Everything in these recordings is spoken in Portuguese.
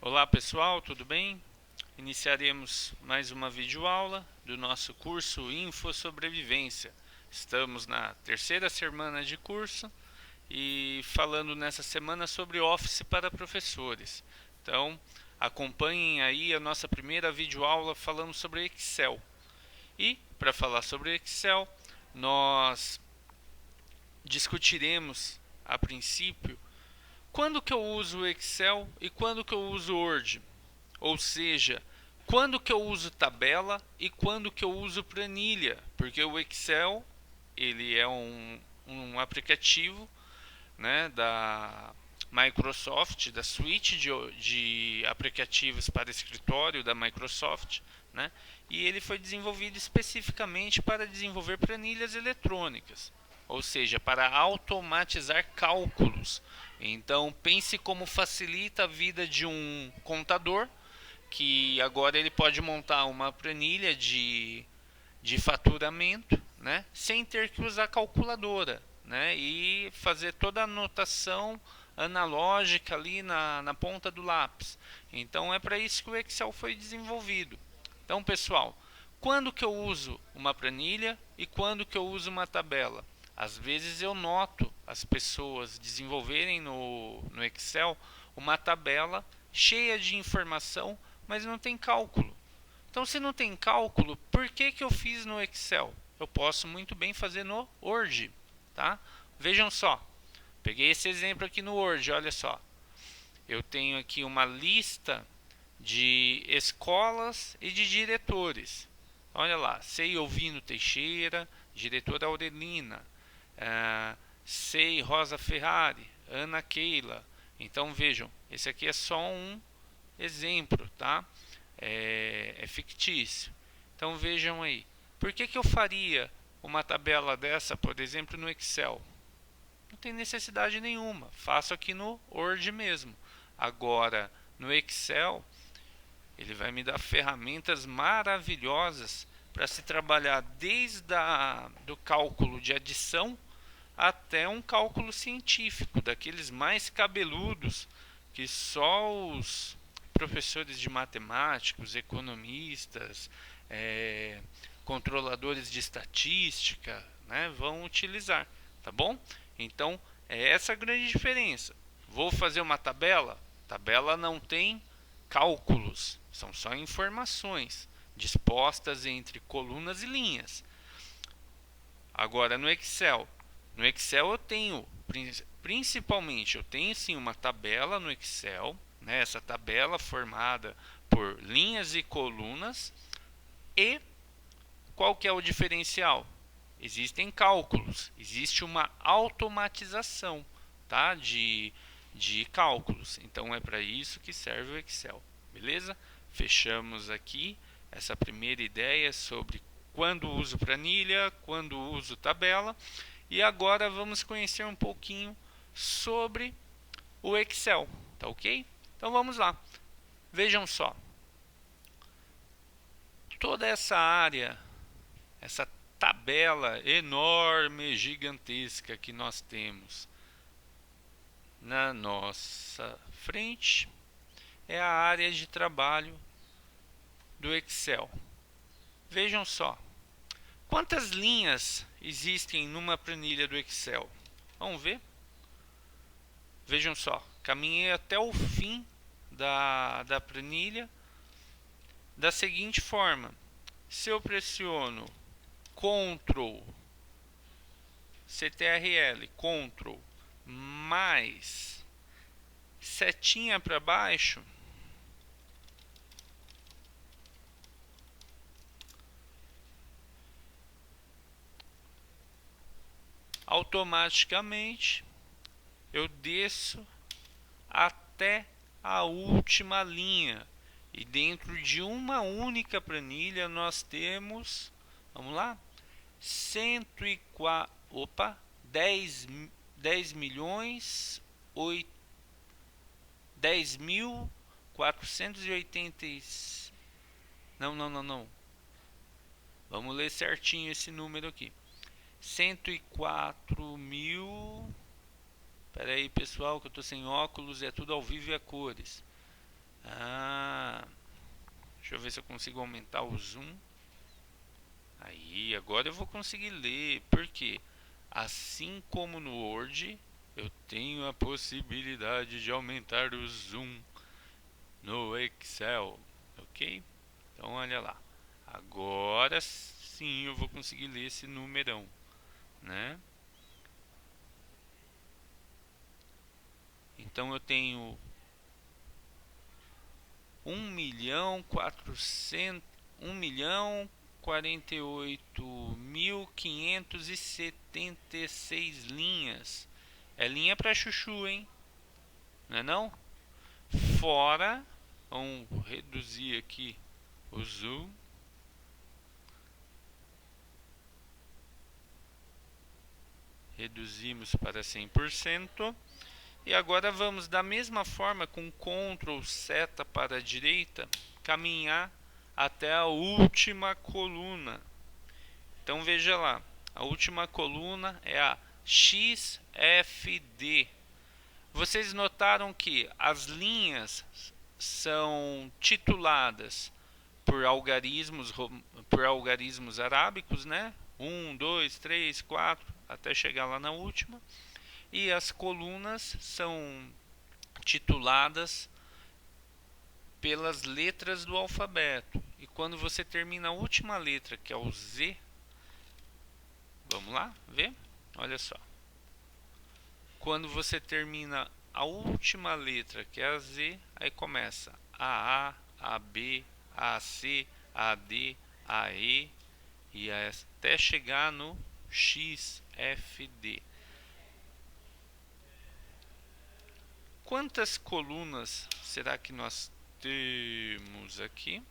Olá pessoal, tudo bem? Iniciaremos mais uma videoaula do nosso curso Infosobrevivência. Estamos na terceira semana de curso e falando nessa semana sobre Office para professores. Então, acompanhem aí a nossa primeira videoaula falando sobre Excel. E, para falar sobre Excel, nós discutiremos a princípio quando que eu uso o Excel e quando que eu uso o Word. Ou seja, quando que eu uso tabela e quando que eu uso planilha, porque o Excel ele é um aplicativo, né, da Microsoft, da suite de aplicativos para escritório da Microsoft, né, e ele foi desenvolvido especificamente para desenvolver planilhas eletrônicas, ou seja, para automatizar cálculos. Então pense como facilita a vida de um contador, que agora ele pode montar uma planilha de faturamento, né, sem ter que usar calculadora, né, e fazer toda a anotação analógica ali na ponta do lápis. Então é para isso que o Excel foi desenvolvido. Então, pessoal, quando que eu uso uma planilha e quando que eu uso uma tabela? Às vezes eu noto as pessoas desenvolverem no Excel uma tabela cheia de informação, mas não tem cálculo. Então, se não tem cálculo, por que eu fiz no Excel? Eu posso muito bem fazer no Word, tá? Vejam só, peguei esse exemplo aqui no Word, olha só. Eu tenho aqui uma lista de escolas e de diretores. Olha lá, Sei Ovino Teixeira, diretora Aurelina, Sei Rosa Ferrari, Ana Keila. Então vejam, esse aqui é só um exemplo, tá? É fictício. Então vejam aí, por que eu faria uma tabela dessa, por exemplo, no Excel? Não tem necessidade nenhuma, faço aqui no Word mesmo. Agora, no Excel, ele vai me dar ferramentas maravilhosas para se trabalhar desde do cálculo de adição até um cálculo científico, daqueles mais cabeludos que só os professores de matemáticos, economistas, controladores de estatística, né, vão utilizar, tá bom? Então, é essa a grande diferença. Vou fazer uma tabela? Tabela não tem cálculos, são só informações dispostas entre colunas e linhas. Agora no Excel eu tenho principalmente eu tenho sim uma tabela no Excel, né, essa tabela formada por linhas e colunas. E qual que é o diferencial? Existem cálculos, existe uma automatização, tá, de cálculos. Então é para isso que serve o Excel, beleza? Fechamos aqui essa primeira ideia sobre quando uso planilha, quando uso tabela. E agora vamos conhecer um pouquinho sobre o Excel, tá ok? Então vamos lá. Vejam só, toda essa área, essa tabela enorme, gigantesca que nós temos na nossa frente é a área de trabalho do Excel. Vejam só, quantas linhas existem numa planilha do Excel? Vamos ver? Vejam só, caminhei até o fim da planilha da seguinte forma: se eu pressiono Ctrl CTRL, Ctrl mais setinha para baixo, automaticamente eu desço até a última linha. E dentro de uma única planilha nós temos, vamos lá, 104, opa, 10 milhões 10.480. Não. Vamos ler certinho esse número aqui. 104 mil. Espera aí, pessoal, que eu estou sem óculos, é tudo ao vivo e a cores. Ah, deixa eu ver se eu consigo aumentar o zoom. Aí, agora eu vou conseguir ler. Por quê? Assim como no Word, eu tenho a possibilidade de aumentar o zoom no Excel. Ok? Então, olha lá. Agora sim eu vou conseguir ler esse numerão, né? Então eu tenho 1.048.576 linhas. É linha para chuchu, hein? Não é não? Fora, vamos reduzir aqui o zoom. Reduzimos para 100%. E agora vamos da mesma forma com Ctrl seta para a direita, caminhar até a última coluna. Então veja lá, a última coluna é a XFD. Vocês notaram que as linhas são tituladas por algarismos arábicos, né? 1, 2, 3, 4, até chegar lá na última. E as colunas são tituladas pelas letras do alfabeto. E quando você termina a última letra, que é o Z, vamos lá ver? Olha só. Quando você termina a última letra, que é a Z, aí começa a AB, AC, AD, AE e até chegar no XFD. Quantas colunas será que nós temos aqui?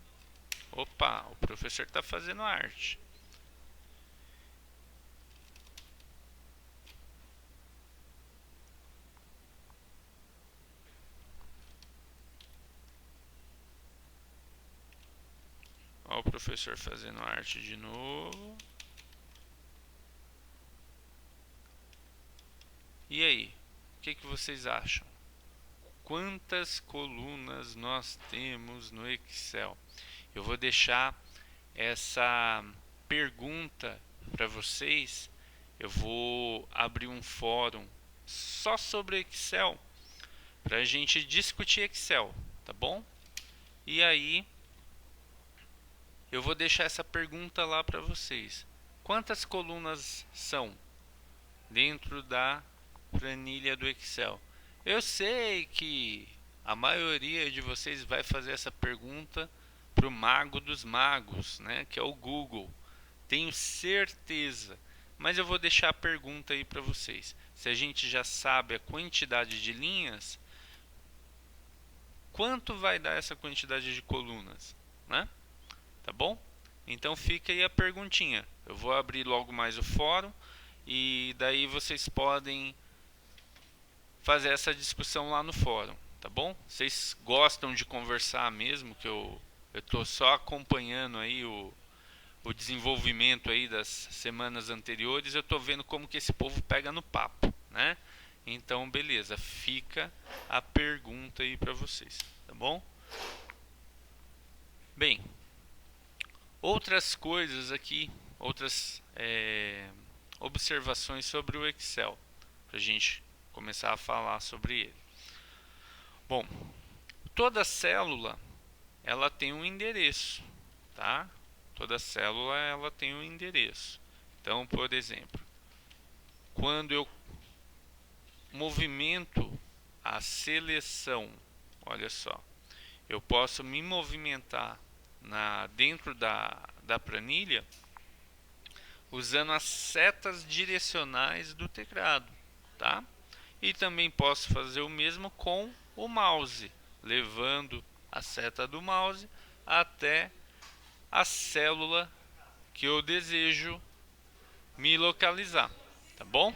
Opa, o professor está fazendo arte. Olha o professor fazendo arte de novo. E aí, o que vocês acham? Quantas colunas nós temos no Excel? Eu vou deixar essa pergunta para vocês. Eu vou abrir um fórum só sobre Excel para a gente discutir Excel, tá bom? E aí eu vou deixar essa pergunta lá para vocês. Quantas colunas são dentro da planilha do Excel? Eu sei que a maioria de vocês vai fazer essa pergunta para o mago dos magos, né, que é o Google. Tenho certeza. Mas eu vou deixar a pergunta aí para vocês. Se a gente já sabe a quantidade de linhas, quanto vai dar essa quantidade de colunas, né? Tá bom? Então fica aí a perguntinha. Eu vou abrir logo mais o fórum e daí vocês podem fazer essa discussão lá no fórum, tá bom? Vocês gostam de conversar mesmo, que eu estou só acompanhando aí o desenvolvimento aí das semanas anteriores, eu estou vendo como que esse povo pega no papo, né? Então, beleza, fica a pergunta aí para vocês, tá bom? Bem, outras coisas aqui, outras observações sobre o Excel, para a gente começar a falar sobre ele. Bom, toda célula ela tem um endereço, tá? Toda célula ela tem um endereço. Então, por exemplo, quando eu movimento a seleção, olha só, eu posso me movimentar dentro da planilha usando as setas direcionais do teclado, tá? E também posso fazer o mesmo com o mouse, levando a seta do mouse até a célula que eu desejo me localizar, tá bom?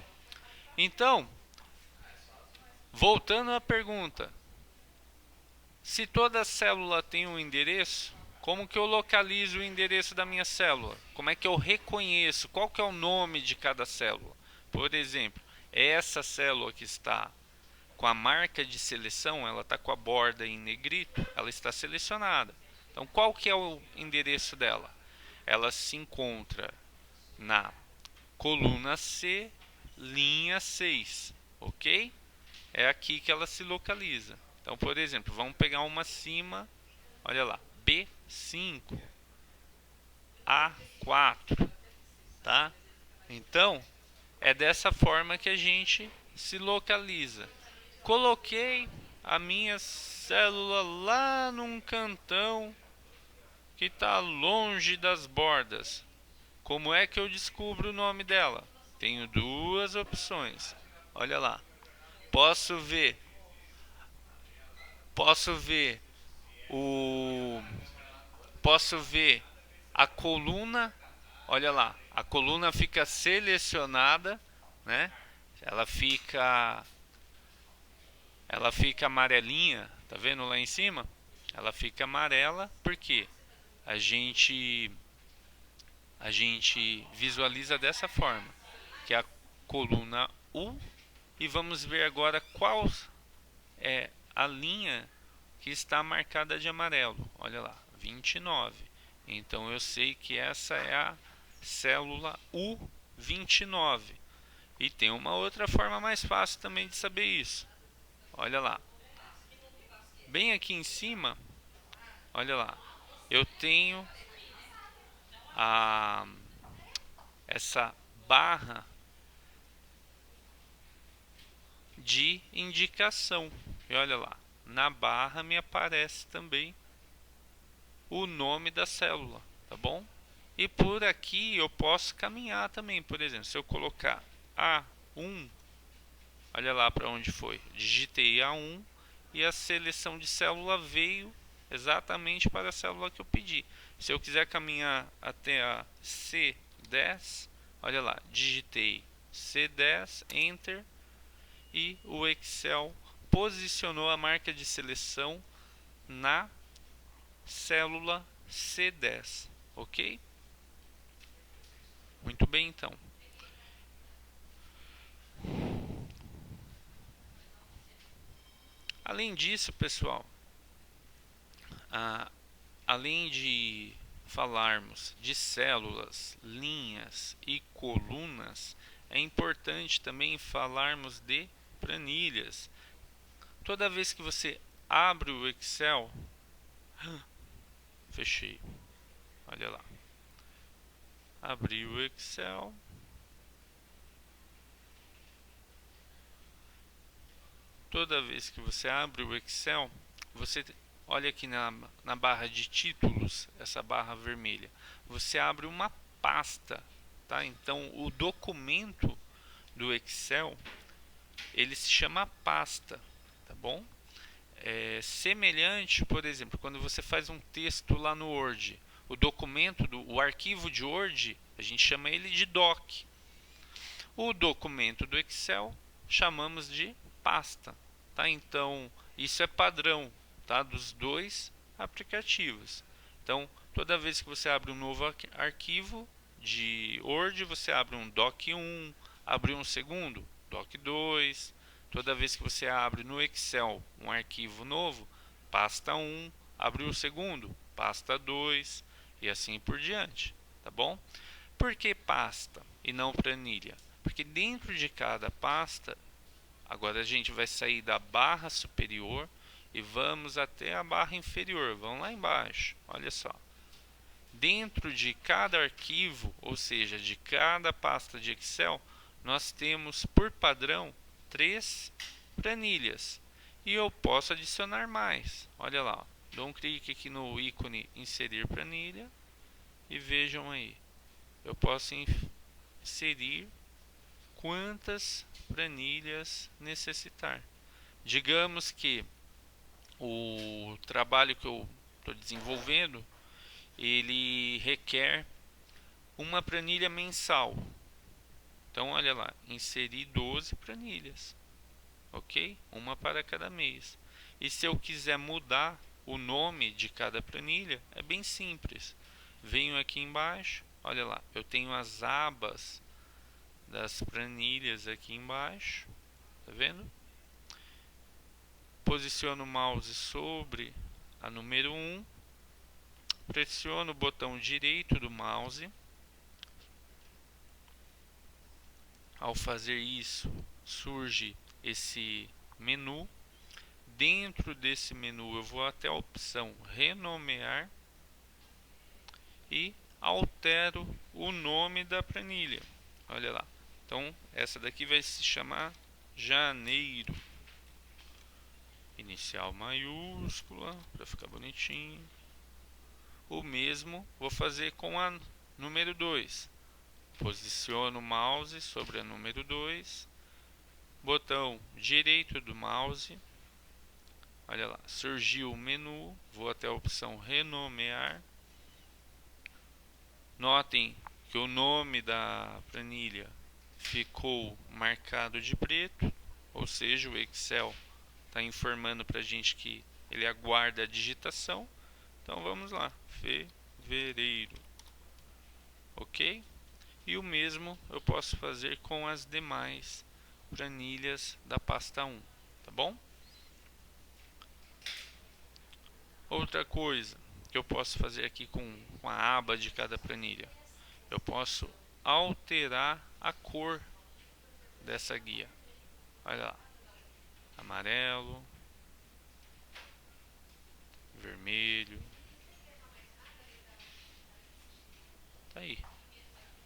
Então, voltando à pergunta, se toda célula tem um endereço, como que eu localizo o endereço da minha célula? Como é que eu reconheço? Qual que é o nome de cada célula? Por exemplo, essa célula que está com a marca de seleção, ela está com a borda em negrito, ela está selecionada. Então, qual que é o endereço dela? Ela se encontra na coluna C, linha 6, ok? É aqui que ela se localiza. Então, por exemplo, vamos pegar uma acima, olha lá, B5, A4, tá? Então, é dessa forma que a gente se localiza. Coloquei a minha célula lá num cantão que está longe das bordas. Como é que eu descubro o nome dela? Tenho duas opções. Olha lá. Posso ver posso ver o posso ver a coluna. Olha lá, a coluna fica selecionada, né? Ela fica amarelinha, tá vendo lá em cima? Ela fica amarela porque a gente visualiza dessa forma, que é a coluna U, e vamos ver agora qual é a linha que está marcada de amarelo. Olha lá, 29. Então eu sei que essa é a célula U29. E tem uma outra forma mais fácil também de saber isso. Olha lá. Bem aqui em cima, olha lá. Eu tenho essa barra de indicação. E olha lá, na barra me aparece também o nome da célula, tá bom? E por aqui eu posso caminhar também, por exemplo, se eu colocar A1, olha lá para onde foi. Digitei A1 e a seleção de célula veio exatamente para a célula que eu pedi. Se eu quiser caminhar até a C10, olha lá, digitei C10, Enter, e o Excel posicionou a marca de seleção na célula C10, ok? Muito bem, então. Além disso, pessoal, além de falarmos de células, linhas e colunas, é importante também falarmos de planilhas. Toda vez que você abre o Excel, fechei, olha lá, abri o Excel, toda vez que você abre o Excel, você olha aqui na barra de títulos, essa barra vermelha, você abre uma pasta, tá? Então o documento do Excel, ele se chama pasta, tá bom? É semelhante, por exemplo, quando você faz um texto lá no Word, o documento, o arquivo de Word, a gente chama ele de doc. O documento do Excel chamamos de pasta, tá? Então isso é padrão, tá? Dos dois aplicativos. Então toda vez que você abre um novo arquivo de Word, você abre um doc1, abre um segundo, doc2. Toda vez que você abre no Excel um arquivo novo, pasta 1, abre o segundo, pasta 2 e assim por diante, tá bom? Por que pasta e não planilha? Porque dentro de cada pasta, agora a gente vai sair da barra superior e vamos até a barra inferior. Vamos lá embaixo, olha só. Dentro de cada arquivo, ou seja, de cada pasta de Excel, nós temos por padrão 3 planilhas. E eu posso adicionar mais. Olha lá, dou um clique aqui no ícone inserir planilha e vejam aí. Eu posso inserir quantas planilhas necessitar. Digamos que o trabalho que eu estou desenvolvendo, ele requer uma planilha mensal. Então olha lá, inserir 12 planilhas, ok? Uma para cada mês. E se eu quiser mudar o nome de cada planilha, é bem simples. Venho aqui embaixo, olha lá, eu tenho as abas das planilhas aqui embaixo, tá vendo? posiciono o mouse sobre a número 1, pressiono o botão direito do mouse. Ao fazer isso, surge esse menu. Dentro desse menu eu vou até a opção renomear e altero o nome da planilha. Olha lá. Então essa daqui vai se chamar janeiro. Inicial maiúscula para ficar bonitinho. O mesmo vou fazer com a número 2. Posiciono o mouse sobre a número 2. Botão direito do mouse. Olha lá, surgiu o menu. Vou até a opção renomear. Notem que o nome da planilha ficou marcado de preto, ou seja, o Excel está informando para a gente que ele aguarda a digitação. Então vamos lá, fevereiro, ok? E o mesmo eu posso fazer com as demais planilhas da pasta 1, tá bom? Outra coisa que eu posso fazer aqui com a aba de cada planilha, eu posso alterar a cor dessa guia. Olha lá, amarelo, vermelho, tá aí, tá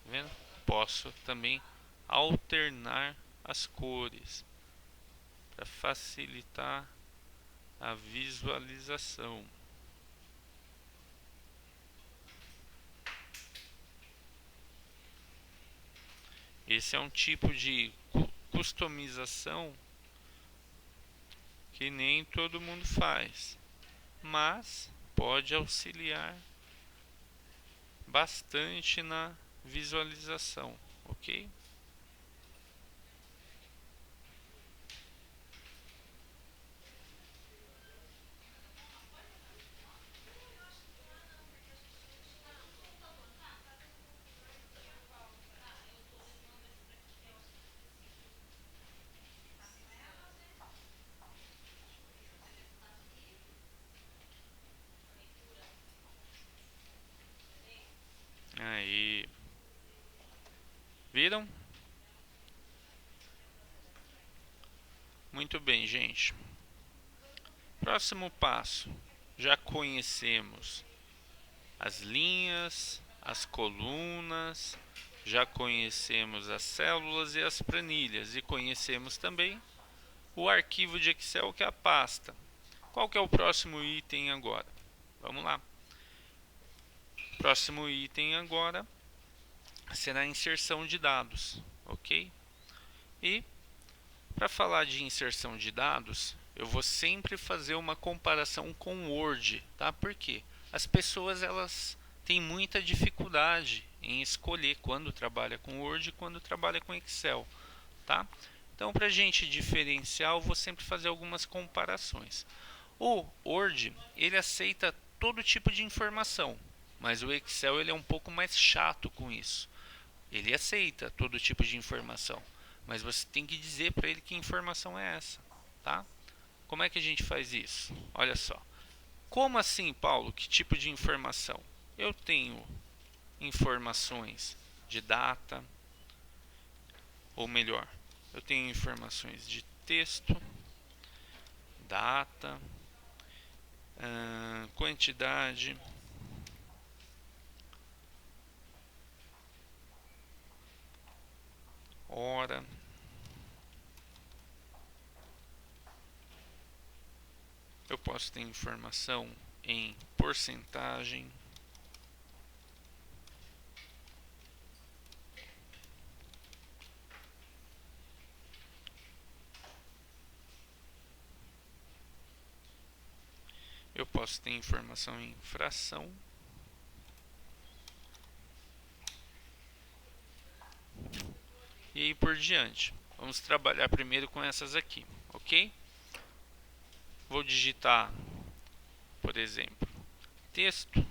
vendo? Posso também alternar as cores para facilitar a visualização. Esse é um tipo de customização que nem todo mundo faz, mas pode auxiliar bastante na visualização, ok? Aí, viram? Muito bem, gente. Próximo passo. Já conhecemos as linhas, as colunas, já conhecemos as células e as planilhas e conhecemos também o arquivo de Excel, que é a pasta. Qual que é o próximo item agora? Vamos lá. Próximo item agora será a inserção de dados, ok? E para falar de inserção de dados, eu vou sempre fazer uma comparação com o Word, tá? Porque as pessoas elas têm muita dificuldade em escolher quando trabalha com Word e quando trabalha com Excel, tá? Então, para a gente diferenciar, eu vou sempre fazer algumas comparações. O Word, ele aceita todo tipo de informação, mas o Excel ele é um pouco mais chato com isso. Ele aceita todo tipo de informação, mas você tem que dizer para ele que informação é essa, tá? Como é que a gente faz isso? Olha só. Como assim, Paulo? Que tipo de informação? Eu tenho informações de data, ou melhor, eu tenho informações de texto, data, quantidade, hora, eu posso ter informação em porcentagem, eu posso ter informação em fração, e aí por diante. Vamos trabalhar primeiro com essas aqui, ok? Vou digitar, por exemplo, texto.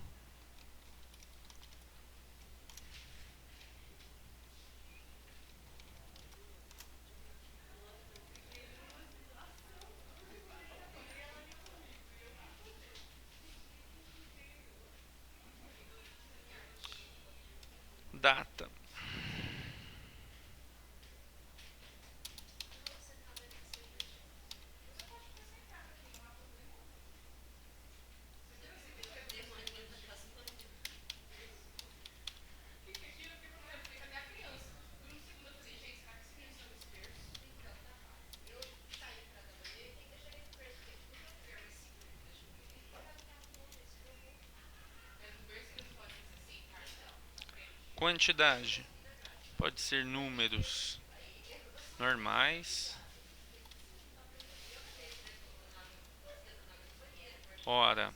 data. Quantidade pode ser números normais, hora.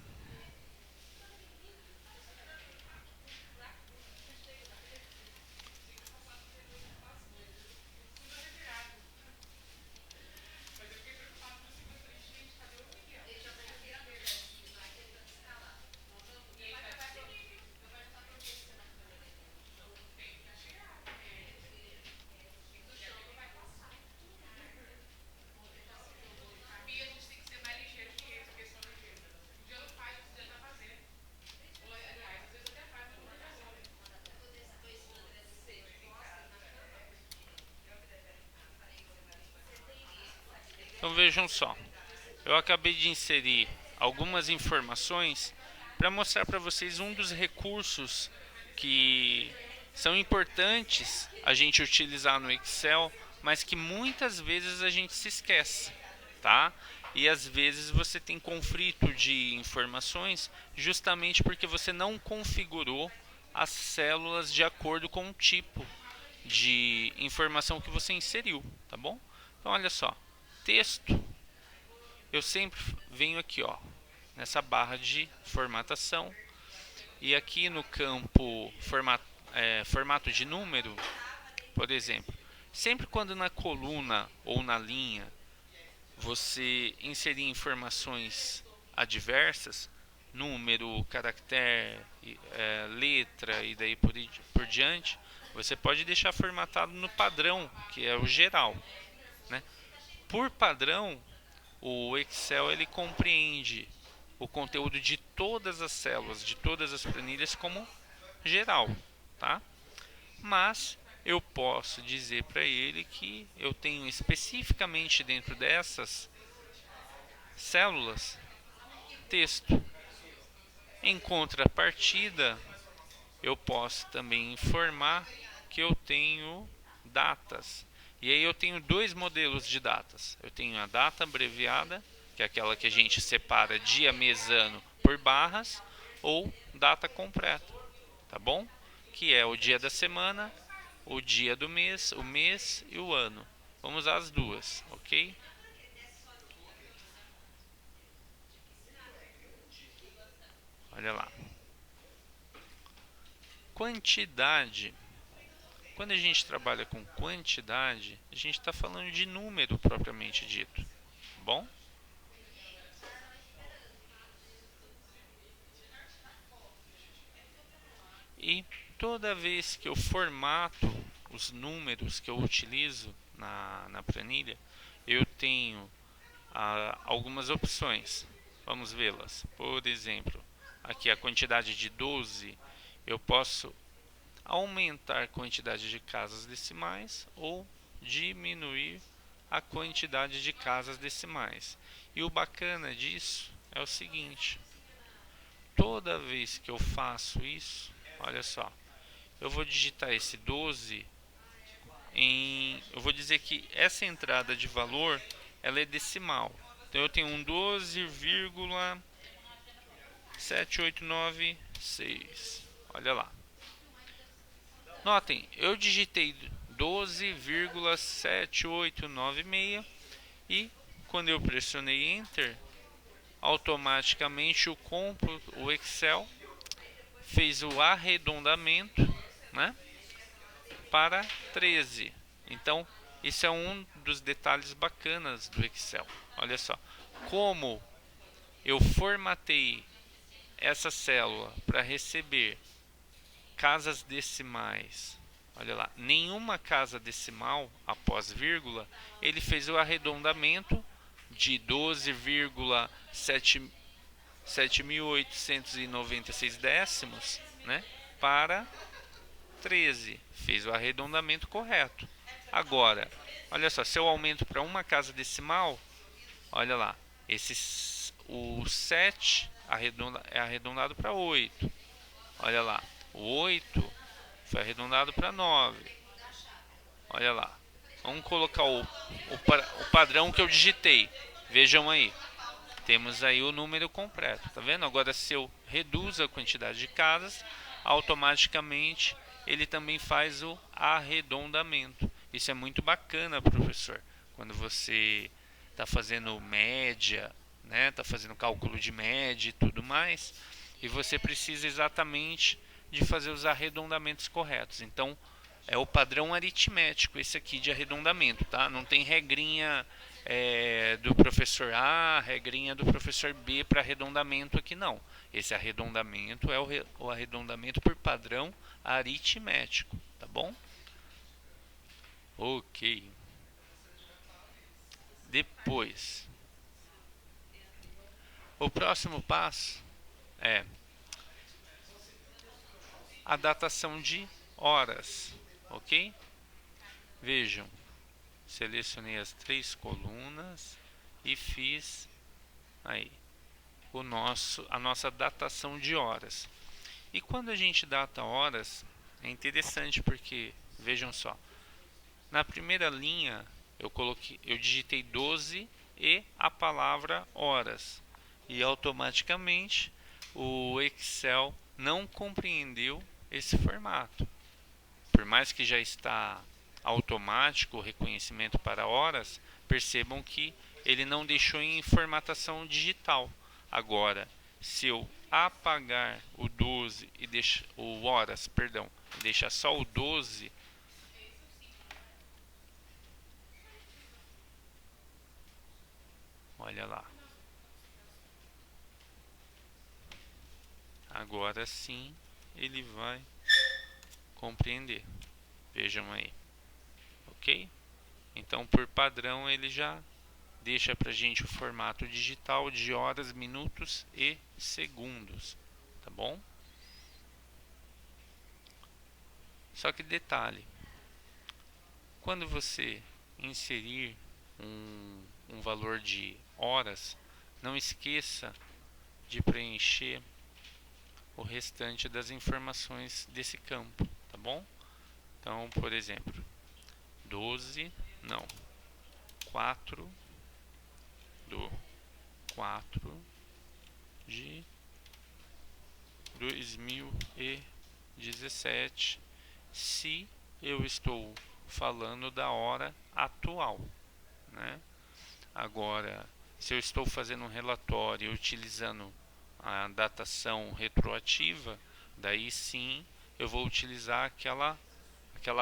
Então vejam só, eu acabei de inserir algumas informações para mostrar para vocês um dos recursos que são importantes a gente utilizar no Excel, mas que muitas vezes a gente se esquece, tá? E às vezes você tem conflito de informações justamente porque você não configurou as células de acordo com o tipo de informação que você inseriu, tá bom? Então olha só, texto, eu sempre venho aqui, ó, nessa barra de formatação, e aqui no campo formato de número, por exemplo, sempre quando na coluna ou na linha você inserir informações adversas, número, caractere, letra e daí por diante, você pode deixar formatado no padrão, que é o geral, né? Por padrão, o Excel ele compreende o conteúdo de todas as células, de todas as planilhas como geral, tá? Mas eu posso dizer para ele que eu tenho especificamente dentro dessas células texto. Em contrapartida, eu posso também informar que eu tenho datas. E aí eu tenho dois modelos de datas. Eu tenho a data abreviada, que é aquela que a gente separa dia, mês, ano por barras, ou data completa, tá bom? Que é o dia da semana, o dia do mês, o mês e o ano. Vamos usar as duas, ok? Olha lá. Quantidade. Quando a gente trabalha com quantidade, a gente está falando de número propriamente dito. Bom? E toda vez que eu formato os números que eu utilizo na planilha, eu tenho algumas opções. Vamos vê-las. Por exemplo, aqui a quantidade de 12, eu posso aumentar a quantidade de casas decimais ou diminuir a quantidade de casas decimais. E o bacana disso é o seguinte: toda vez que eu faço isso, olha só, eu vou digitar esse 12 eu vou dizer que essa entrada de valor ela é decimal. Então eu tenho um 12,7896. Olha lá. Notem, eu digitei 12,7896 e quando eu pressionei Enter, automaticamente o Excel fez o arredondamento, né, para 13. Então, isso é um dos detalhes bacanas do Excel. Olha só, como eu formatei essa célula para receber casas decimais. Olha lá, nenhuma casa decimal após vírgula, ele fez o arredondamento de 12,7896 décimos, né, para 13. Fez o arredondamento correto. Agora, olha só, se eu aumento para uma casa decimal, olha lá, o 7 é arredondado para 8. Olha lá, o 8 foi arredondado para 9. Olha lá. Vamos colocar o padrão que eu digitei. Vejam aí. Temos aí o número completo, tá vendo? Agora, se eu reduzo a quantidade de casas, automaticamente ele também faz o arredondamento. Isso é muito bacana, professor. Quando você está fazendo média, né? Está fazendo cálculo de média e tudo mais, e você precisa exatamente de fazer os arredondamentos corretos. Então, é o padrão aritmético esse aqui de arredondamento, tá? Não tem regrinha do professor A, regrinha do professor B para arredondamento aqui não. Esse arredondamento é o arredondamento por padrão aritmético, tá bom? Ok. Depois, o próximo passo é a datação de horas, ok? Vejam, selecionei as 3 colunas e fiz aí a nossa datação de horas. E quando a gente data horas, é interessante porque, vejam só, na primeira linha eu digitei 12 e a palavra horas. E automaticamente o Excel não compreendeu esse formato. Por mais que já está automático o reconhecimento para horas, percebam que ele não deixou em formatação digital. Agora, se eu apagar o 12 e o horas, perdão, e deixar só o 12, olha lá. Agora sim ele vai compreender. Vejam aí. Ok? Então, por padrão, ele já deixa para a gente o formato digital de horas, minutos e segundos. Tá bom? Só que detalhe. Quando você inserir um valor de horas, não esqueça de preencher o restante das informações desse campo, tá bom? Então, por exemplo, 12, não, 4 do 4 de 2017, se eu estou falando da hora atual, né? Agora, se eu estou fazendo um relatório utilizando a datação retroativa, daí sim eu vou utilizar aquela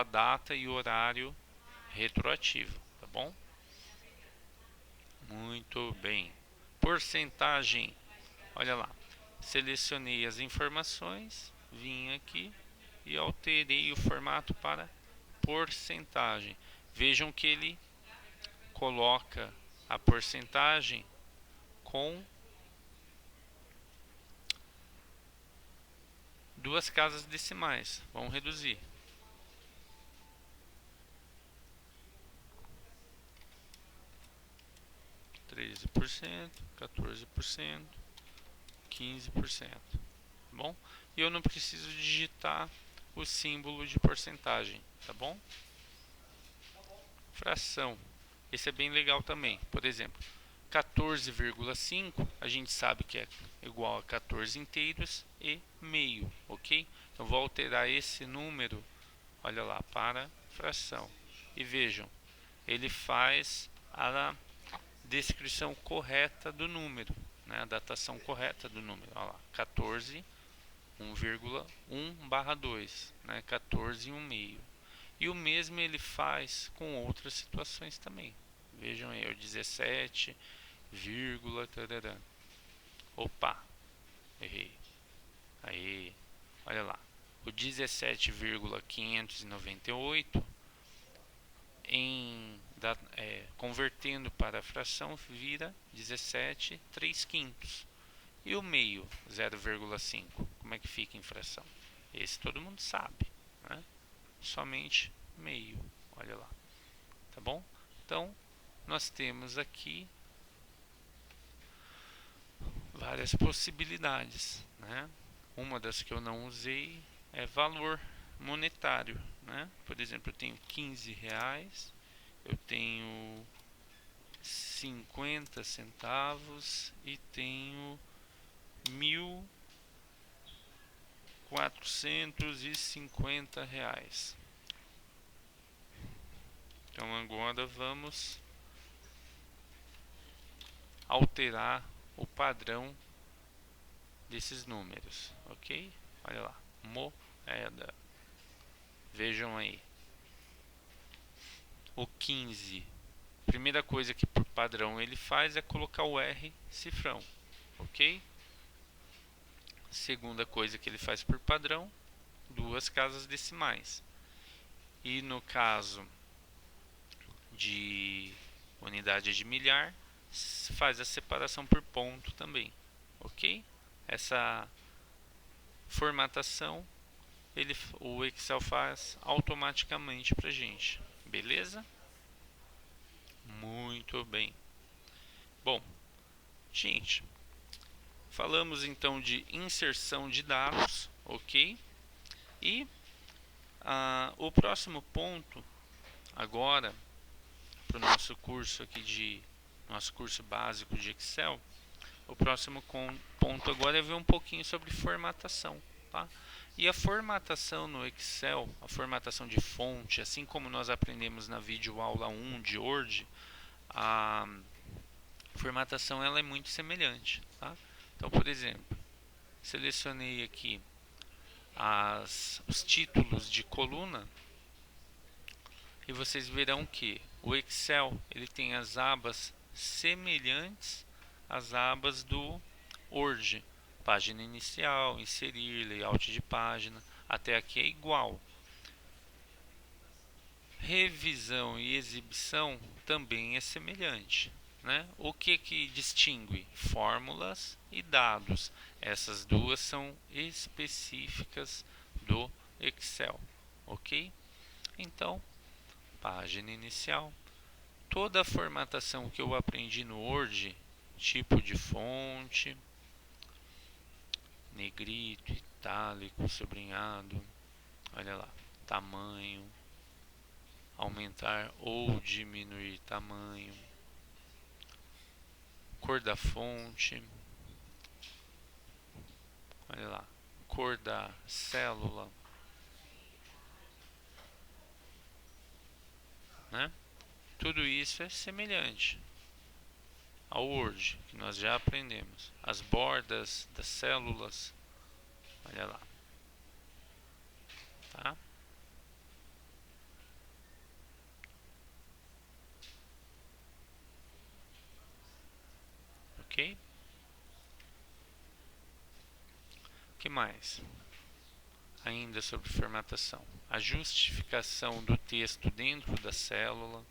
data e horário retroativo, tá bom? Muito bem. Porcentagem, olha lá, selecionei as informações, vim aqui e alterei o formato para porcentagem. Vejam que ele coloca a porcentagem com 2 casas decimais. Vamos reduzir. 13%, 14%, 15%. Tá bom? E eu não preciso digitar o símbolo de porcentagem, tá bom? Fração. Esse é bem legal também. Por exemplo, 14,5 a gente sabe que é igual a 14 inteiros e meio, ok? Então vou alterar esse número, olha lá, para fração. E vejam, ele faz a descrição correta do número, né? A datação correta do número. Olha lá, 14, 1,1/2, né? 14 e 1 meio. E o mesmo ele faz com outras situações também. Vejam aí, o 17, vírgula, tarará. Opa, errei. Aí, olha lá. O 17,598 convertendo para a fração vira 17,3/5. E o meio, 0,5, como é que fica em fração? Esse todo mundo sabe. né? Somente meio, olha lá, tá bom? Então, nós temos aqui várias possibilidades, né? Uma das que eu não usei é valor monetário, né? Por exemplo, eu tenho R$ 15, eu tenho 50 centavos e tenho R$ 1.450. Então agora vamos alterar o padrão desses números, ok? Olha lá, moeda. Vejam aí, o 15. Primeira coisa que por padrão ele faz é colocar o R cifrão, ok? Segunda coisa que ele faz por padrão, duas casas decimais. E no caso de unidade de milhar, faz a separação por ponto também, ok? Essa formatação o Excel faz automaticamente para gente, beleza? Muito bem. Bom, gente, falamos então de inserção de dados, ok? E o próximo ponto agora para o nosso curso aqui nosso curso básico de Excel, o próximo ponto agora é ver um pouquinho sobre formatação, tá? E a formatação no Excel, a formatação de fonte, assim como nós aprendemos na videoaula 1 de Word, a formatação ela é muito semelhante, tá? Então, por exemplo, selecionei aqui os títulos de coluna e vocês verão que o Excel ele tem as abas semelhantes às abas do Word. Página inicial, inserir, layout de página, até aqui é igual. Revisão e exibição também é semelhante, né? O que distingue? Fórmulas e dados. Essas duas são específicas do Excel, ok? Então, página inicial. Toda a formatação que eu aprendi no Word, tipo de fonte, negrito, itálico, sublinhado, olha lá, tamanho, aumentar ou diminuir tamanho, cor da fonte, olha lá, cor da célula, né? Tudo isso é semelhante ao Word, que nós já aprendemos. As bordas das células, olha lá, tá? Ok? O que mais? Ainda sobre formatação. A justificação do texto dentro da célula,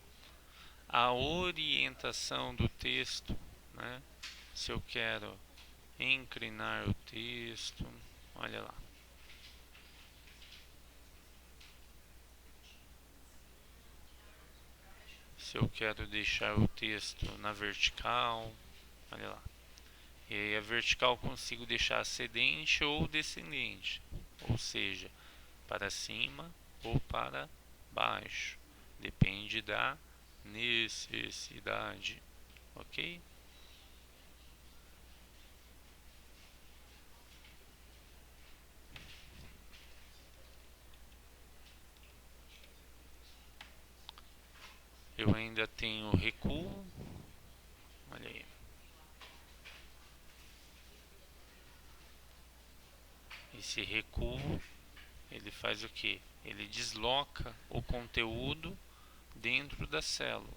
a orientação do texto, né? Se eu quero inclinar o texto, olha lá. Se eu quero deixar o texto na vertical, olha lá. E aí a vertical consigo deixar ascendente ou descendente, ou seja, para cima ou para baixo, depende da necessidade, ok? Eu ainda tenho recuo, olha aí. Esse recuo, ele faz o que? Ele desloca o conteúdo dentro da célula,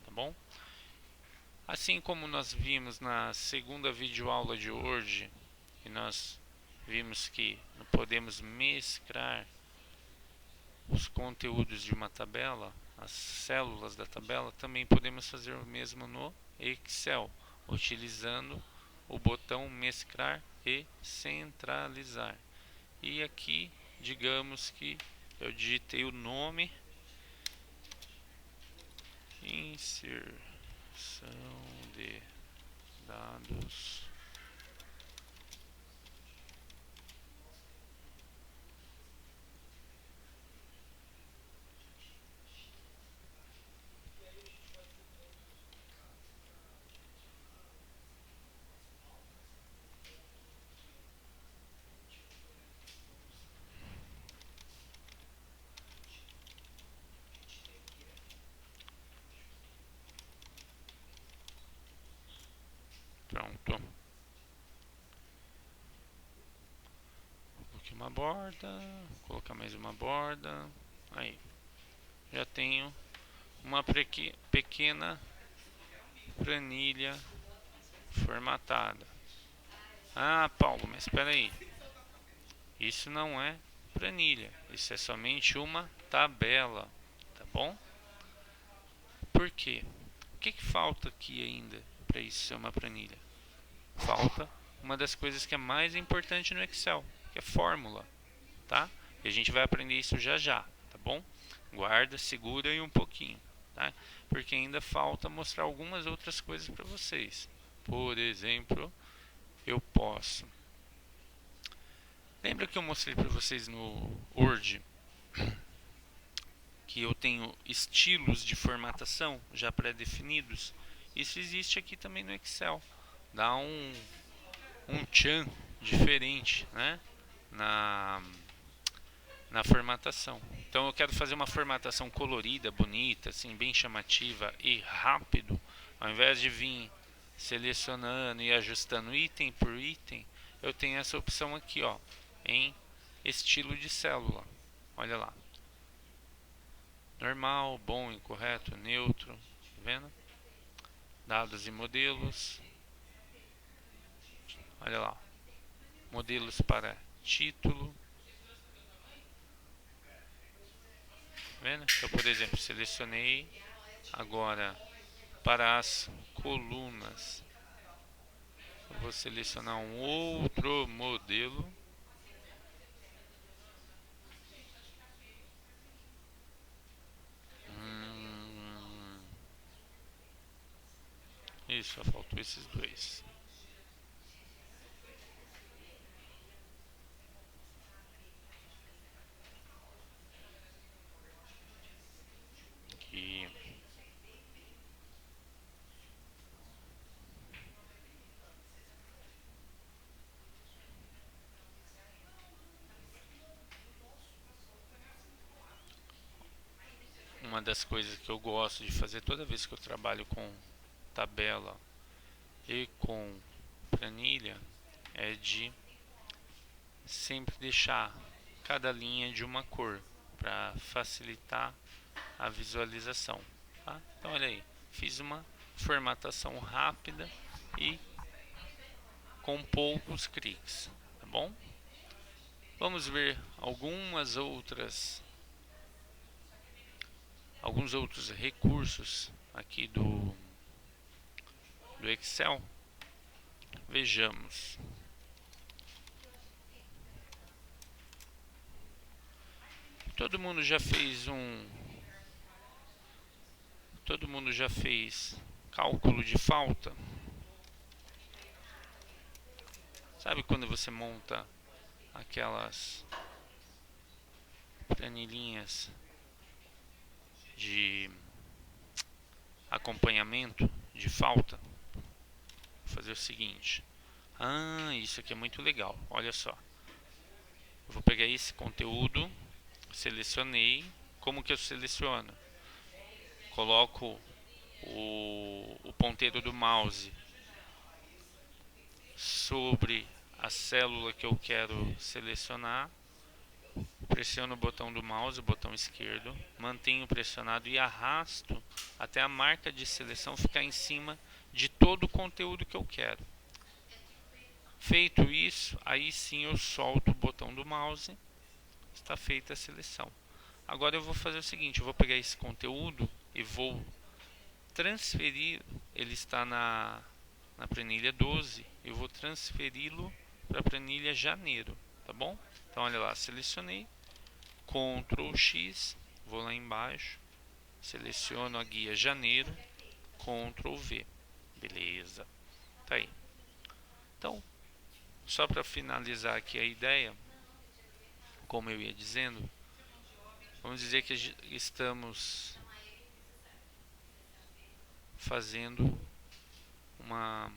tá bom? Assim como nós vimos na segunda videoaula de hoje, e nós vimos que podemos mesclar os conteúdos de uma tabela, as células da tabela, também podemos fazer o mesmo no Excel, utilizando o botão mesclar e centralizar. E aqui, digamos que Eu digitei o nome, inserção de dados. Pronto. Coloquei uma borda, vou colocar mais uma borda. Aí, já tenho uma pequena planilha formatada. Ah, Paulo, mas espera aí. Isso não é planilha, isso é somente uma tabela, tá bom? Por quê? O que falta aqui ainda para isso ser uma planilha? Falta uma das coisas que é mais importante no Excel, que é fórmula, tá? E a gente vai aprender isso já já, tá bom? Guarda, segura aí um pouquinho, tá? Porque ainda falta mostrar algumas outras coisas para vocês. Por exemplo, eu posso. Lembra que eu mostrei para vocês no Word que eu tenho estilos de formatação já pré-definidos? Isso existe aqui também no Excel. Dá um tchan diferente, né? Na formatação. Então eu quero fazer uma formatação colorida, bonita, assim, bem chamativa e rápido, ao invés de vir selecionando e ajustando item por item, eu tenho essa opção aqui, ó, em estilo de célula. Olha lá. Normal, bom, incorreto, neutro, tá vendo? Dados e modelos. Olha lá. Modelos para título. Tá vendo? Então, por exemplo, selecionei agora para as colunas. Eu vou selecionar um outro modelo. Isso, só faltou esses dois. Aqui. Uma das coisas que eu gosto de fazer toda vez que eu trabalho com tabela e com planilha é de sempre deixar cada linha de uma cor para facilitar a visualização, tá? Então olha aí, fiz uma formatação rápida e com poucos cliques, tá bom? Vamos ver alguns outros recursos aqui do Excel. Vejamos. Todo mundo já fez cálculo de falta? Sabe quando você monta aquelas planilhinhas de acompanhamento de falta? Vou fazer o seguinte. Isso aqui é muito legal. Olha só. Eu vou pegar esse conteúdo, selecionei. Como que eu seleciono? Coloco o ponteiro do mouse sobre a célula que eu quero selecionar, pressiono o botão do mouse, o botão esquerdo, mantenho pressionado e arrasto até a marca de seleção ficar em cima de todo o conteúdo que eu quero. Feito isso, aí sim eu solto o botão do mouse, está feita a seleção. Agora eu vou fazer o seguinte, eu vou pegar esse conteúdo e vou transferir, ele está na planilha 12, eu vou transferi-lo para a planilha janeiro, tá bom? Então olha lá, selecionei, Ctrl X, vou lá embaixo, seleciono a guia janeiro, Ctrl V, beleza, tá aí. Então, só para finalizar aqui a ideia, como eu ia dizendo, vamos dizer que estamos fazendo uma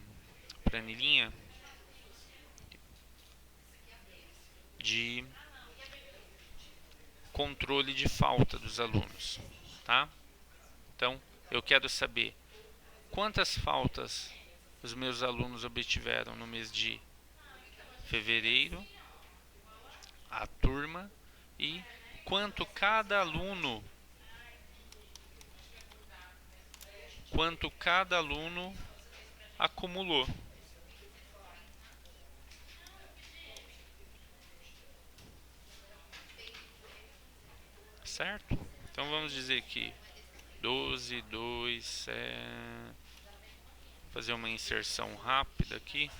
planilhinha de controle de falta dos alunos, tá? Então, eu quero saber quantas faltas os meus alunos obtiveram no mês de fevereiro, a turma, e quanto cada aluno acumulou. Certo? Então vamos dizer que 12, 2, fazer uma inserção rápida aqui.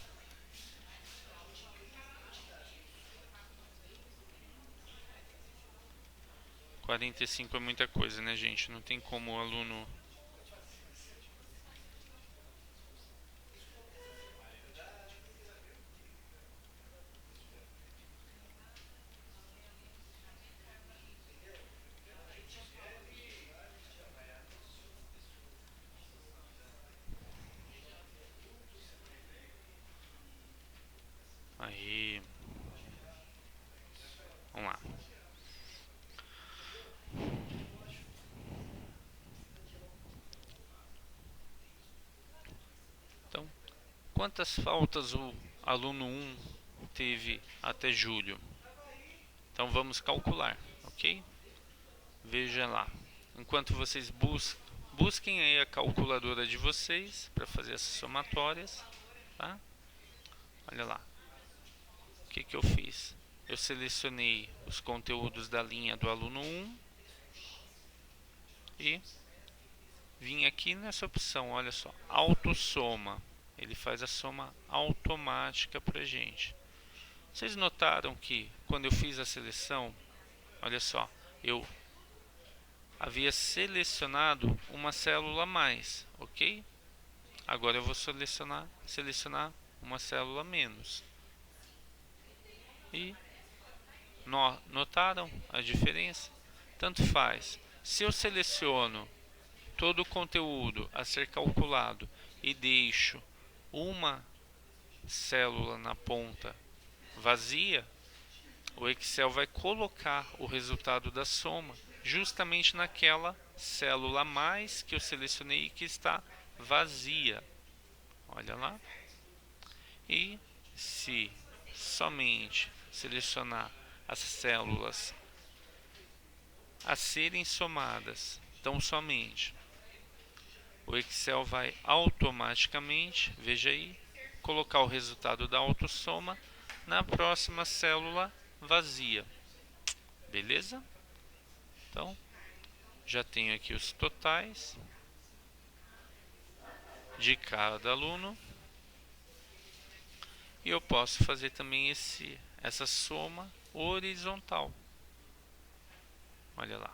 Quarenta e cinco é muita coisa, né, gente? Não tem como o aluno... Aí... Vamos lá. Então, quantas faltas o aluno 1 teve até julho? Então vamos calcular, ok? Veja lá. Enquanto vocês busquem aí a calculadora de vocês para fazer essas somatórias, tá? Olha lá. O que eu fiz? Eu selecionei os conteúdos da linha do aluno 1 e vim aqui nessa opção, olha só, autossoma. Ele faz a soma automática pra gente. Vocês notaram que quando eu fiz a seleção, olha só, eu havia selecionado uma célula a mais, ok? Agora eu vou selecionar uma célula a menos. E notaram a diferença? Tanto faz. Se eu seleciono todo o conteúdo a ser calculado e deixo uma célula na ponta vazia, o Excel vai colocar o resultado da soma justamente naquela célula a mais que eu selecionei e que está vazia. Olha lá. E se somente selecionar as células a serem somadas, tão somente, o Excel vai automaticamente, veja aí, colocar o resultado da autossoma na próxima célula vazia. Beleza? Então, já tenho aqui os totais de cada aluno. E eu posso fazer também essa soma horizontal. Olha lá.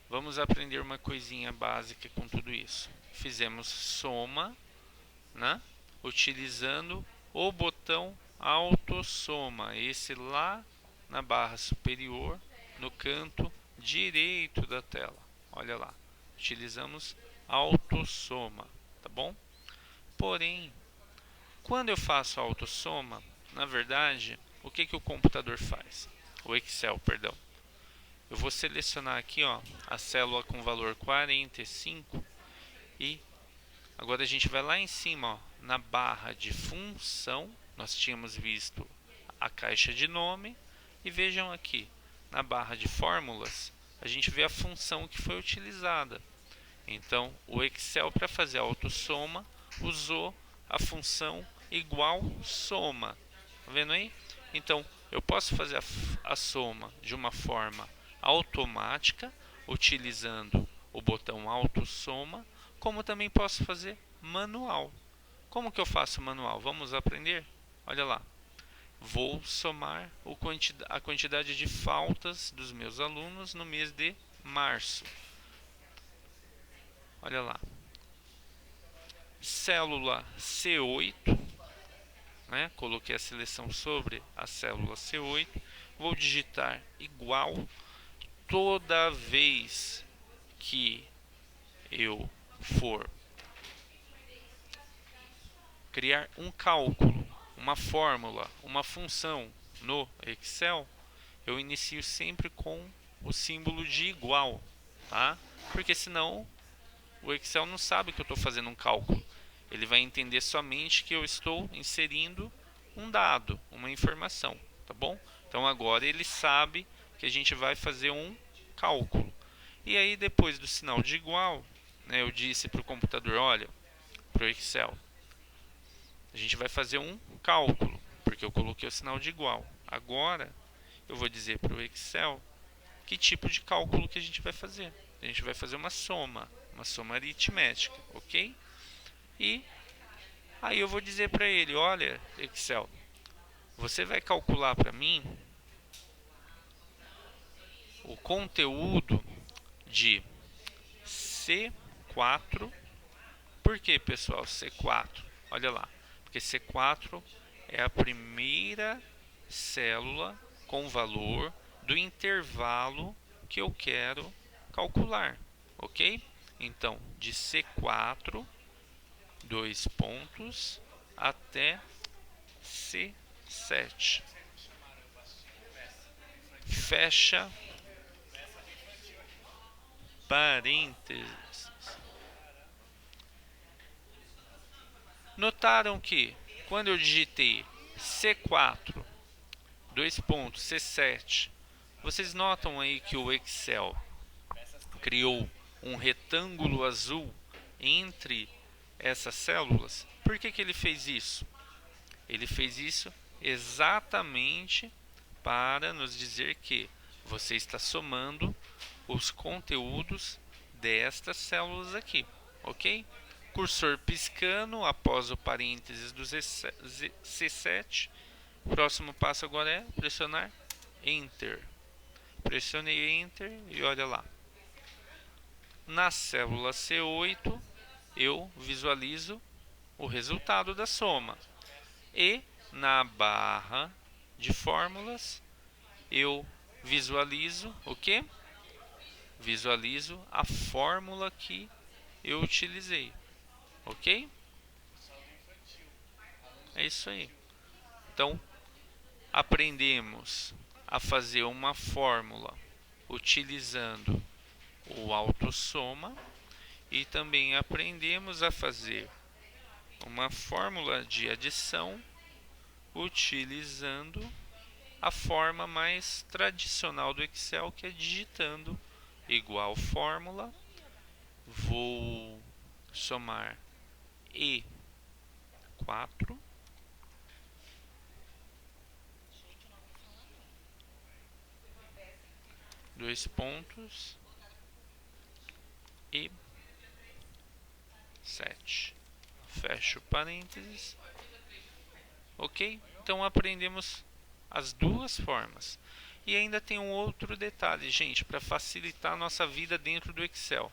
Vamos aprender uma coisinha básica com tudo isso. Fizemos soma, né? Utilizando o botão autossoma, esse lá na barra superior, no canto direito da tela. Olha lá. Utilizamos autossoma, tá bom? Porém, quando eu faço a autossoma, na verdade, o que o computador faz? O Excel, perdão. Eu vou selecionar aqui, ó, a célula com valor 45 e agora a gente vai lá em cima, ó, na barra de função. Nós tínhamos visto a caixa de nome e vejam aqui, na barra de fórmulas, a gente vê a função que foi utilizada. Então, o Excel, para fazer a autossoma, usou a função igual soma. Tá vendo aí? Então, eu posso fazer a soma de uma forma automática, utilizando o botão autossoma, como também posso fazer manual. Como que eu faço manual? Vamos aprender? Olha lá. vou somar a quantidade de faltas dos meus alunos no mês de março. Olha lá. Célula C8, né? Coloquei a seleção sobre a célula C8. Vou digitar igual toda vez que eu for criar um cálculo, uma fórmula, uma função no Excel, eu inicio sempre com o símbolo de igual, tá? Porque senão o Excel não sabe que eu estou fazendo um cálculo. Ele vai entender somente que eu estou inserindo um dado, uma informação, tá bom? Então agora ele sabe que a gente vai fazer um cálculo. E aí depois do sinal de igual, né, eu disse para o computador, olha, para o Excel, a gente vai fazer um cálculo, porque eu coloquei o sinal de igual. Agora eu vou dizer para o Excel que tipo de cálculo que a gente vai fazer. A gente vai fazer uma soma aritmética, ok? E aí eu vou dizer para ele, olha, Excel, você vai calcular para mim o conteúdo de C4. Por que, pessoal, C4? Olha lá, porque C4 é a primeira célula com valor do intervalo que eu quero calcular, ok? Então, de C4, dois pontos, até C7. Fecha parênteses. Notaram que quando eu digitei C4, dois pontos, C7, vocês notam aí que o Excel criou um retângulo azul entre essas células? Por que ele fez isso? Ele fez isso exatamente para nos dizer que você está somando os conteúdos destas células aqui, ok? Cursor piscando após o parênteses do C7. O próximo passo agora é pressionar Enter. Pressionei Enter e olha lá. Na célula C8 eu visualizo o resultado da soma. E na barra de fórmulas eu visualizo o que? Visualizo a fórmula que eu utilizei, ok? É isso aí. Então, aprendemos a fazer uma fórmula utilizando o autossoma e também aprendemos a fazer uma fórmula de adição utilizando a forma mais tradicional do Excel, que é digitando igual fórmula, vou somar E4, dois pontos, E7. Fecho parênteses. Ok? Então aprendemos as duas formas. E ainda tem um outro detalhe, gente, para facilitar a nossa vida dentro do Excel.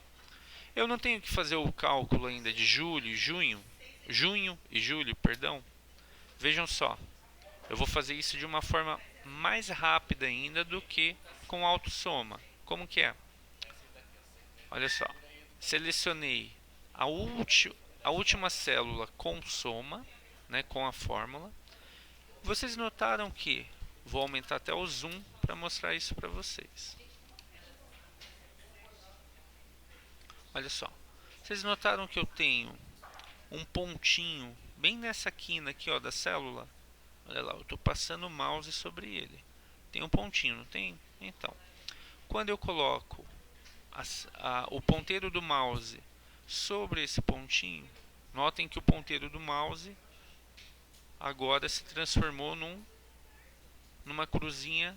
Eu não tenho que fazer o cálculo ainda de junho e julho, perdão. Vejam só, eu vou fazer isso de uma forma mais rápida ainda do que com autossoma. Como que é? Olha só, selecionei a, a última célula com soma, né, com a fórmula. Vocês notaram que vou aumentar até o zoom para mostrar isso para vocês. Olha só, vocês notaram que eu tenho um pontinho bem nessa quina aqui, ó, da célula? Olha lá, eu estou passando o mouse sobre ele. Tem um pontinho, não tem? Então, quando eu coloco o ponteiro do mouse sobre esse pontinho, notem que o ponteiro do mouse agora se transformou numa cruzinha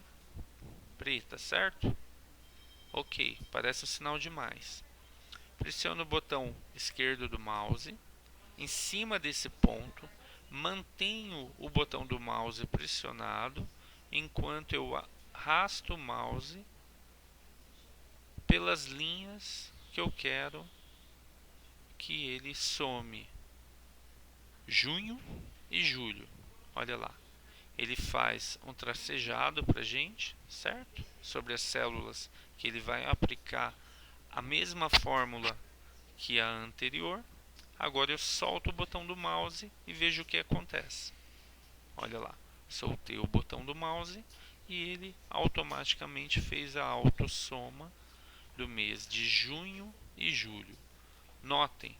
preta, certo? Ok, parece um sinal de mais. Pressiono o botão esquerdo do mouse em cima desse ponto, mantenho o botão do mouse pressionado enquanto eu arrasto o mouse pelas linhas que eu quero que ele some. Junho e julho. Olha lá. Ele faz um tracejado para a gente, certo? Sobre as células que ele vai aplicar a mesma fórmula que a anterior. Agora eu solto o botão do mouse e vejo o que acontece. Olha lá, soltei o botão do mouse e ele automaticamente fez a autossoma do mês de junho e julho. Notem,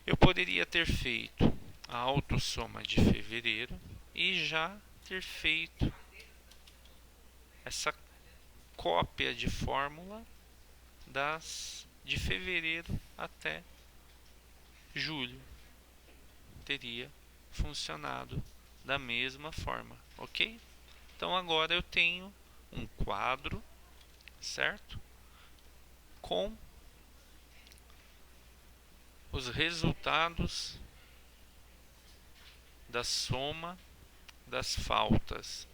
eu poderia ter feito a autossoma de fevereiro e já ter feito essa cópia de fórmula das de fevereiro até julho. Teria funcionado da mesma forma, ok? Então agora eu tenho um quadro, certo? Com os resultados da soma das faltas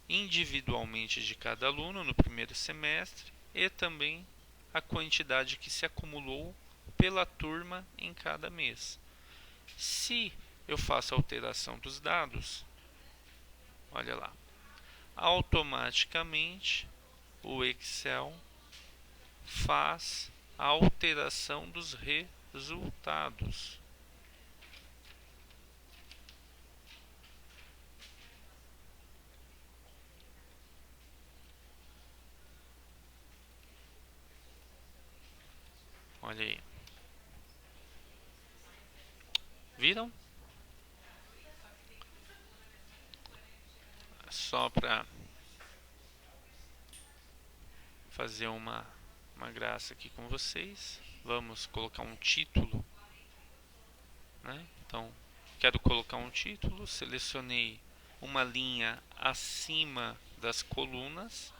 individualmente de cada aluno no primeiro semestre e também a quantidade que se acumulou pela turma em cada mês. Se eu faço a alteração dos dados, olha lá, automaticamente o Excel faz a alteração dos resultados. Olha aí. Viram? Só para fazer uma graça aqui com vocês, vamos colocar um título, né? Então, quero colocar um título, selecionei uma linha acima das colunas,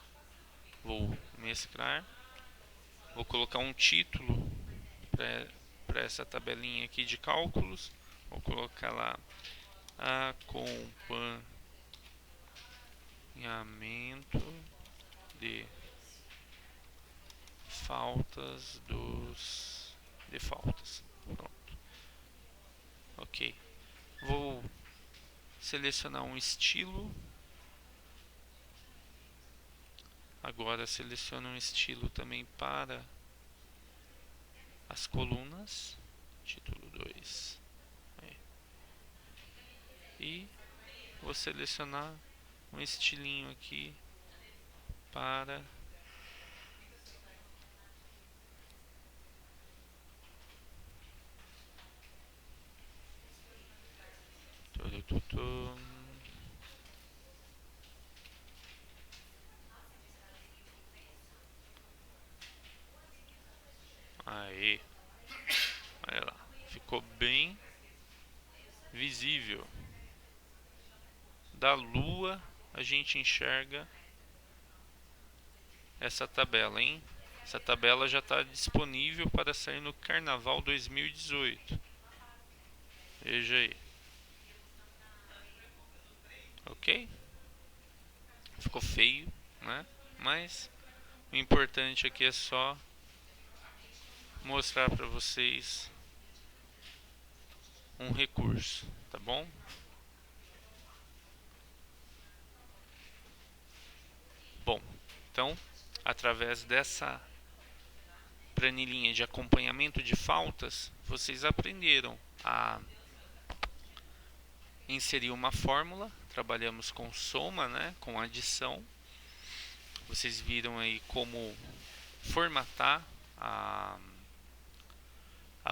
vou mesclar, vou colocar um título para essa tabelinha aqui de cálculos, vou colocar lá acompanhamento de faltas de faltas. Pronto. Ok. Vou selecionar um estilo. Agora seleciono um estilo também para as colunas. Título 2. E vou selecionar um estilinho aqui para aí, olha lá, ficou bem visível. Da lua a gente enxerga essa tabela, hein? Essa tabela já está disponível para sair no Carnaval 2018. Veja aí. Ok? Ficou feio, né? Mas o importante aqui é só mostrar para vocês um recurso, tá bom? Bom, então, através dessa planilhinha de acompanhamento de faltas, vocês aprenderam a inserir uma fórmula, trabalhamos com soma, né, com adição. Vocês viram aí como formatar a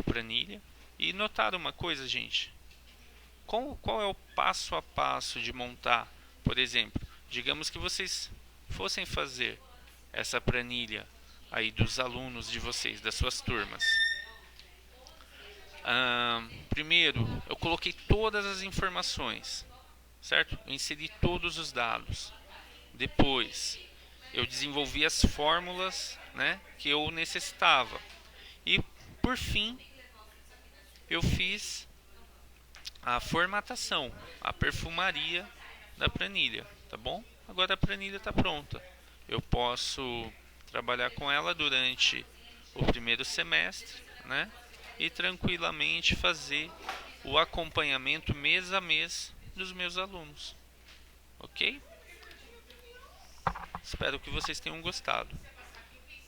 planilha. E notaram uma coisa, gente? Qual é o passo a passo de montar? Por exemplo, digamos que vocês fossem fazer essa planilha aí dos alunos de vocês, das suas turmas. Primeiro, eu coloquei todas as informações, certo? Eu inseri todos os dados. Depois, eu desenvolvi as fórmulas, né, que eu necessitava. E, por fim, eu fiz a formatação, a perfumaria da planilha, tá bom? Agora a planilha está pronta. Eu posso trabalhar com ela durante o primeiro semestre, né? E tranquilamente fazer o acompanhamento mês a mês dos meus alunos, ok? Espero que vocês tenham gostado.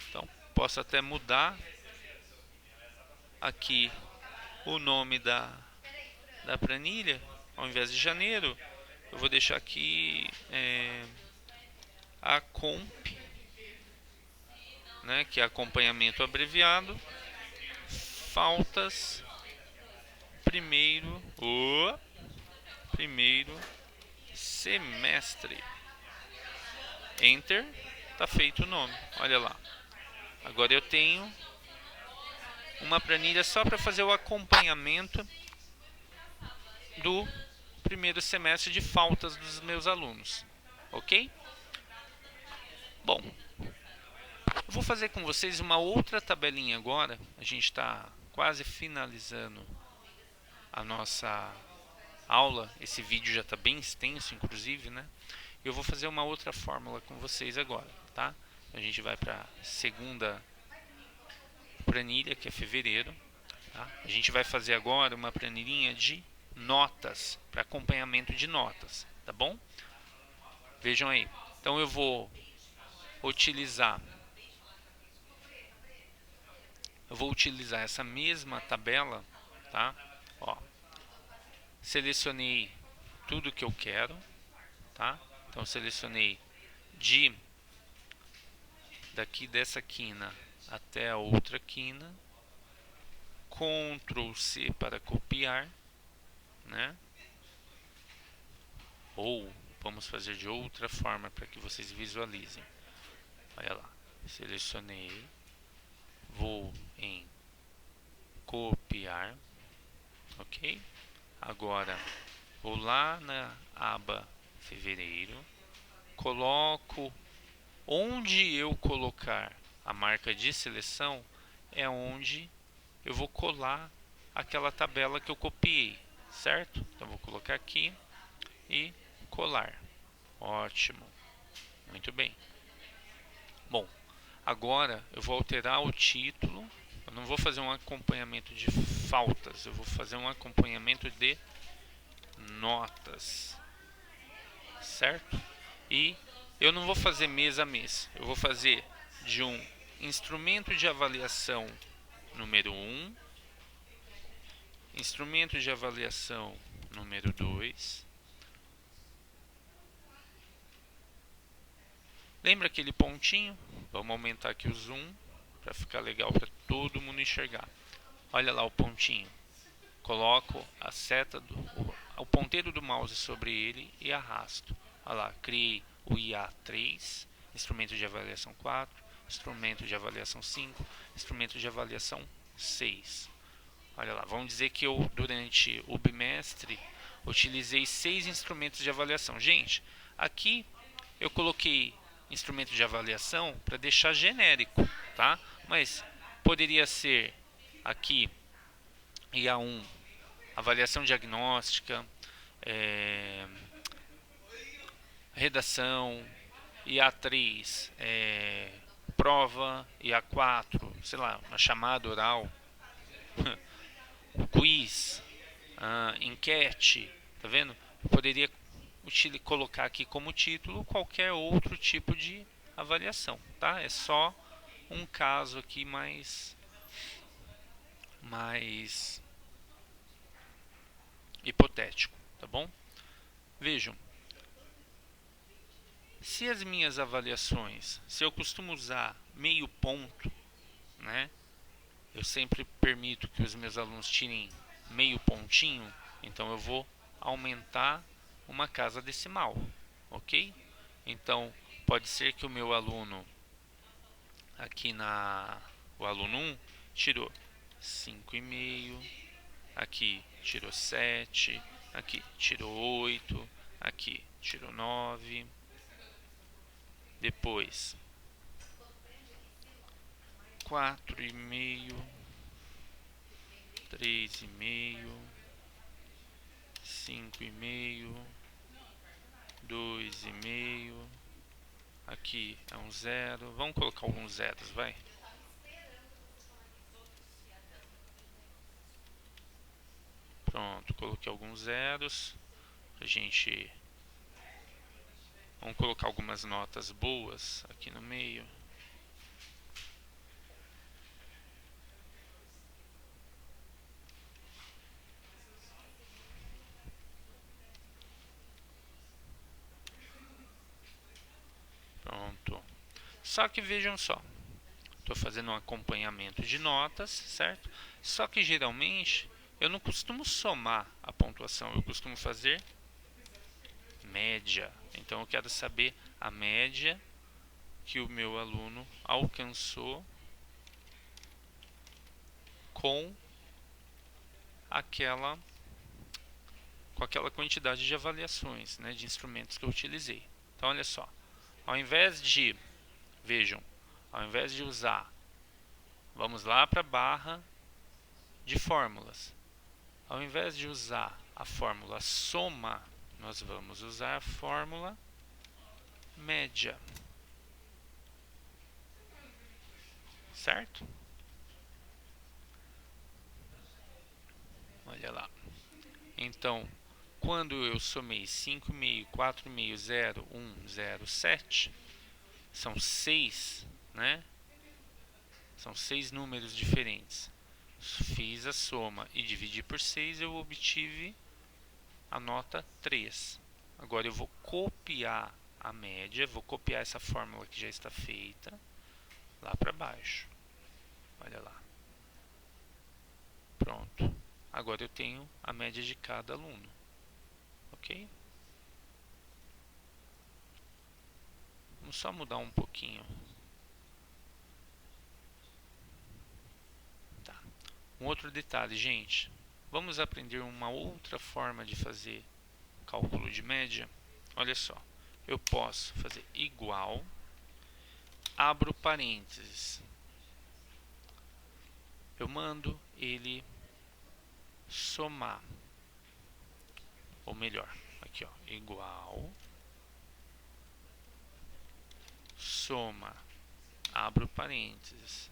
Então, posso até mudar aqui o nome da planilha. Ao invés de janeiro, eu vou deixar aqui a comp, né, que é acompanhamento abreviado, faltas primeiro semestre. Enter, tá feito o nome. Olha lá. Agora eu tenho uma planilha só para fazer o acompanhamento do primeiro semestre de faltas dos meus alunos, ok? Bom, eu vou fazer com vocês uma outra tabelinha agora. A gente está quase finalizando a nossa aula. Esse vídeo já está bem extenso, inclusive, né? Eu vou fazer uma outra fórmula com vocês agora, tá? A gente vai para a segunda planilha, que é fevereiro. Tá? A gente vai fazer agora uma planilhinha de notas, para acompanhamento de notas, tá bom? Vejam aí. Então eu vou utilizar essa mesma tabela, tá? Ó, selecionei tudo que eu quero, tá? Então selecionei daqui dessa quina até a outra quina, Ctrl C para copiar, né? Ou vamos fazer de outra forma para que vocês visualizem. Olha lá, selecionei, vou em copiar, ok? Agora vou lá na aba fevereiro, coloco onde eu colocar a marca de seleção é onde eu vou colar aquela tabela que eu copiei, certo? Então vou colocar aqui e colar. Ótimo, muito bem. Bom, agora eu vou alterar o título. Eu não vou fazer um acompanhamento de faltas, eu vou fazer um acompanhamento de notas, certo? E eu não vou fazer mês a mês, eu vou fazer de um instrumento de avaliação número 1, instrumento de avaliação número 2. Lembra aquele pontinho? Vamos aumentar aqui o zoom para ficar legal para todo mundo enxergar. Olha lá o pontinho. Coloco a seta o ponteiro do mouse sobre ele e arrasto. Olha lá, criei o IA3, instrumento de avaliação 4, instrumento de avaliação 5, instrumento de avaliação 6. Olha lá, vamos dizer que eu durante o bimestre utilizei 6 instrumentos de avaliação. Gente, aqui eu coloquei instrumento de avaliação para deixar genérico, tá? Mas poderia ser aqui IA1, avaliação diagnóstica, redação, IA3, prova, IA4, sei lá, uma chamada oral, quiz, enquete, tá vendo? Eu poderia colocar aqui como título qualquer outro tipo de avaliação, tá? É só um caso aqui mais hipotético, tá bom? Vejam, se as minhas avaliações, se eu costumo usar meio ponto, né? Eu sempre permito que os meus alunos tirem meio pontinho, então eu vou aumentar uma casa decimal, ok? Então pode ser que o meu aluno aqui o aluno 1 tirou 5,5, aqui tirou 7, aqui tirou 8, aqui tirou 9, depois 4,5, 3,5, 5,5, 2,5. Aqui é um 0. Vamos colocar alguns zeros, vai. Pronto, coloquei alguns zeros. Vamos colocar algumas notas boas aqui no meio. Pronto. Só que vejam só. Estou fazendo um acompanhamento de notas, certo? Só que geralmente eu não costumo somar a pontuação, eu costumo fazer média. Então eu quero saber a média que o meu aluno alcançou com aquela quantidade de avaliações, né, de instrumentos que eu utilizei. Então olha só, ao invés de, vejam, ao invés de usar, vamos lá para a barra de fórmulas. Ao invés de usar a fórmula soma, nós vamos usar a fórmula média. Certo? Olha lá. Então, quando eu somei 5,5, 4,5, 0, 1, 0, 7, são 6, né? São 6 números diferentes. Fiz a soma e dividi por 6, eu obtive a nota 3. Agora eu vou copiar a média, vou copiar essa fórmula que já está feita lá para baixo. Olha lá. Pronto. Agora eu tenho a média de cada aluno. Ok? Vamos só mudar um pouquinho. Tá. Um outro detalhe, gente. Vamos aprender uma outra forma de fazer cálculo de média. Olha só. Eu posso fazer igual, abro parênteses. Eu mando ele somar. Ou melhor, aqui ó, igual, soma, abro parênteses.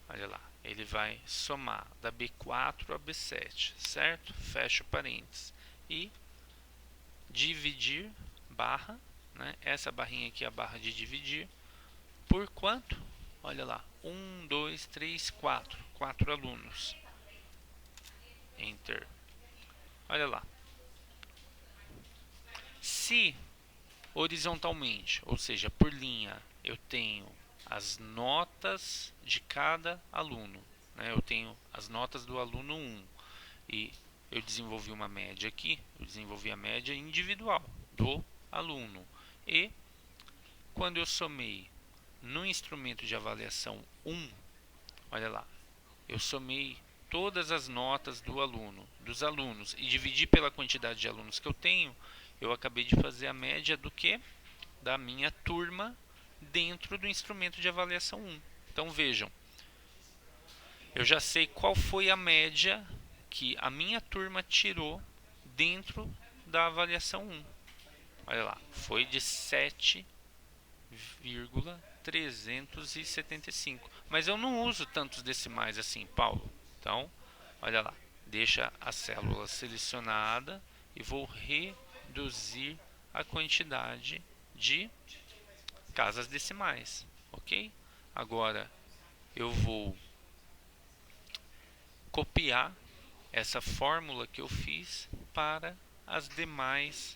Olha lá, ele vai somar da B4 a B7, certo? Fecho parênteses. E dividir, barra, né? Essa barrinha aqui é a barra de dividir. Por quanto? Olha lá, 1, 2, 3, 4. 4 alunos. Enter. Olha lá. Se horizontalmente, ou seja, por linha, eu tenho as notas de cada aluno, né? Eu tenho as notas do aluno 1 e eu desenvolvi uma média aqui, eu desenvolvi a média individual do aluno. E quando eu somei no instrumento de avaliação 1, olha lá, eu somei todas as notas dos alunos e dividi pela quantidade de alunos que eu tenho, eu acabei de fazer a média do que? Da minha turma dentro do instrumento de avaliação 1. Então vejam, eu já sei qual foi a média que a minha turma tirou dentro da avaliação 1. Olha lá, foi de 7,375. Mas eu não uso tantos decimais assim, Paulo. Então, olha lá, deixa a célula selecionada e vou reduzir a quantidade de casas decimais, ok? Agora eu vou copiar essa fórmula que eu fiz para as demais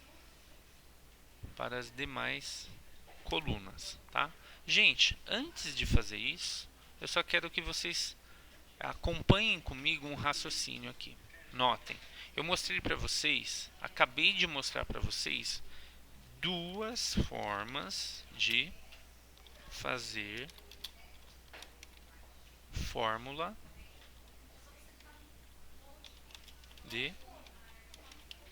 colunas, tá? Gente, antes de fazer isso, eu só quero que vocês acompanhem comigo um raciocínio aqui. Notem, eu mostrei para vocês, acabei de mostrar para vocês duas formas de fazer fórmula de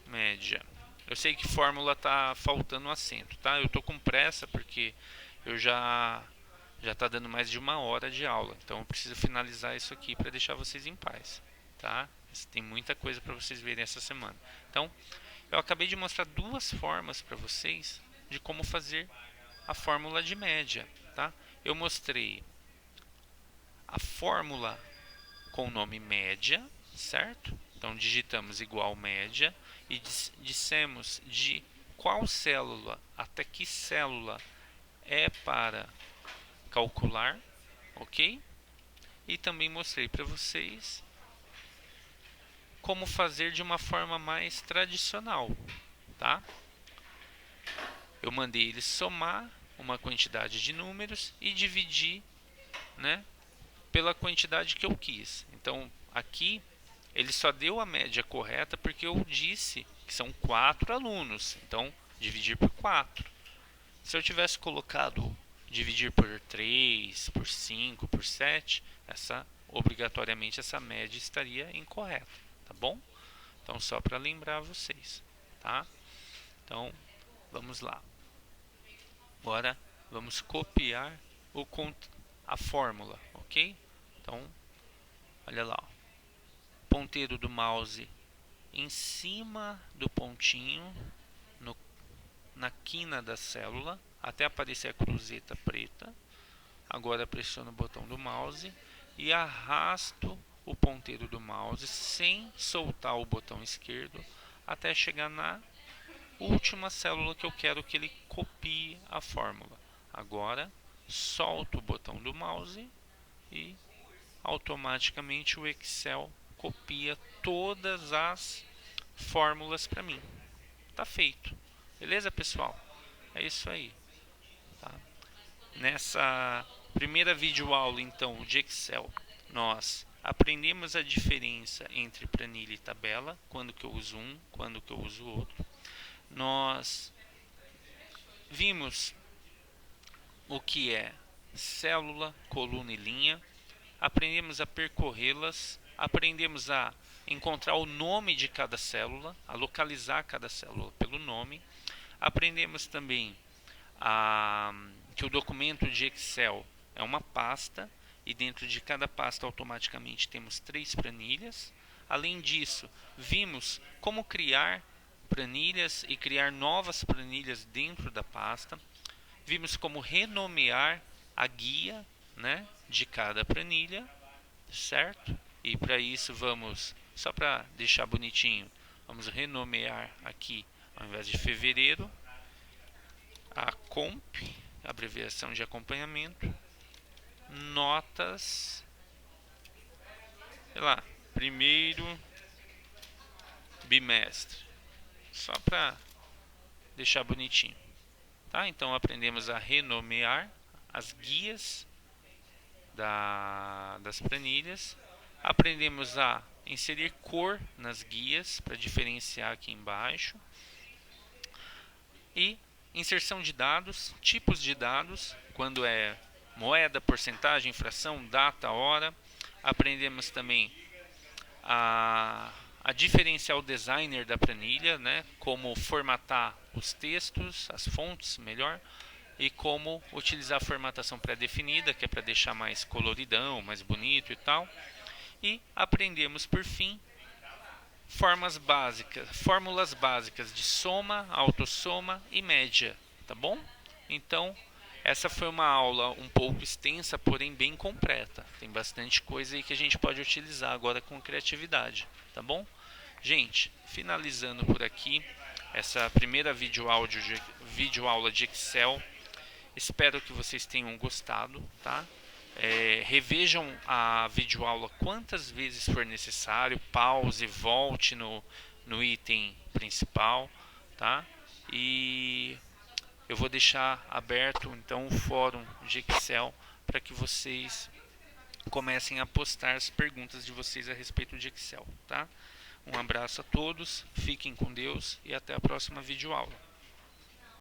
média. Eu sei que fórmula tá faltando acento, tá? Eu tô com pressa porque eu já tá dando mais de 1 hora de aula, então eu preciso finalizar isso aqui para deixar vocês em paz, tá? Tem muita coisa para vocês verem essa semana. Então, eu acabei de mostrar duas formas para vocês de como fazer a fórmula de média, tá? Eu mostrei a fórmula com o nome média, certo? Então digitamos igual média e dissemos de qual célula até que célula é para calcular, ok? E também mostrei para vocês como fazer de uma forma mais tradicional, tá? Eu mandei ele somar uma quantidade de números e dividir, né, pela quantidade que eu quis. Então, aqui ele só deu a média correta porque eu disse que são 4 alunos. Então, dividir por 4. Se eu tivesse colocado dividir por 3, por 5, por 7, obrigatoriamente essa média estaria incorreta, tá bom? Então, só para lembrar vocês, tá? Então, vamos lá. Agora, vamos copiar a fórmula, ok? Então, olha lá, ó. Ponteiro do mouse em cima do pontinho, na quina da célula, até aparecer a cruzeta preta. Agora pressiono o botão do mouse e arrasto o ponteiro do mouse sem soltar o botão esquerdo até chegar na última célula que eu quero que ele copie a fórmula. Agora solto o botão do mouse e automaticamente o Excel copia todas as fórmulas para mim. Tá feito. Beleza, pessoal? É isso aí. Tá? Nessa primeira videoaula, então, de Excel, nós aprendemos a diferença entre planilha e tabela, quando que eu uso um, quando que eu uso o outro. Nós vimos o que é célula, coluna e linha. Aprendemos a percorrê-las, aprendemos a encontrar o nome de cada célula, a localizar cada célula pelo nome. Aprendemos também que o documento de Excel é uma pasta e dentro de cada pasta automaticamente temos 3 planilhas. Além disso, vimos como criar planilhas e criar novas planilhas dentro da pasta. Vimos como renomear a guia, né, de cada planilha, certo? E para isso vamos, só para deixar bonitinho, vamos renomear aqui, ao invés de fevereiro, a comp, abreviação de acompanhamento, notas, sei lá, primeiro bimestre, só para deixar bonitinho, tá? Então aprendemos a renomear as guias das planilhas, aprendemos a inserir cor nas guias para diferenciar aqui embaixo, e inserção de dados, tipos de dados, quando é moeda, porcentagem, fração, data, hora. Aprendemos também a diferenciar o designer da planilha, né? Como formatar os textos, as fontes, melhor, e como utilizar a formatação pré-definida, que é para deixar mais coloridão, mais bonito e tal. E aprendemos, por fim, fórmulas básicas de soma, autossoma e média, tá bom? Então, essa foi uma aula um pouco extensa, porém bem completa. Tem bastante coisa aí que a gente pode utilizar agora com criatividade, tá bom? Gente, finalizando por aqui essa primeira videoaula de Excel. Espero que vocês tenham gostado, tá? Revejam a videoaula quantas vezes for necessário, pause, volte no item principal, tá? E eu vou deixar aberto então o fórum de Excel para que vocês comecem a postar as perguntas de vocês a respeito de Excel, tá? Um abraço a todos, fiquem com Deus e até a próxima videoaula.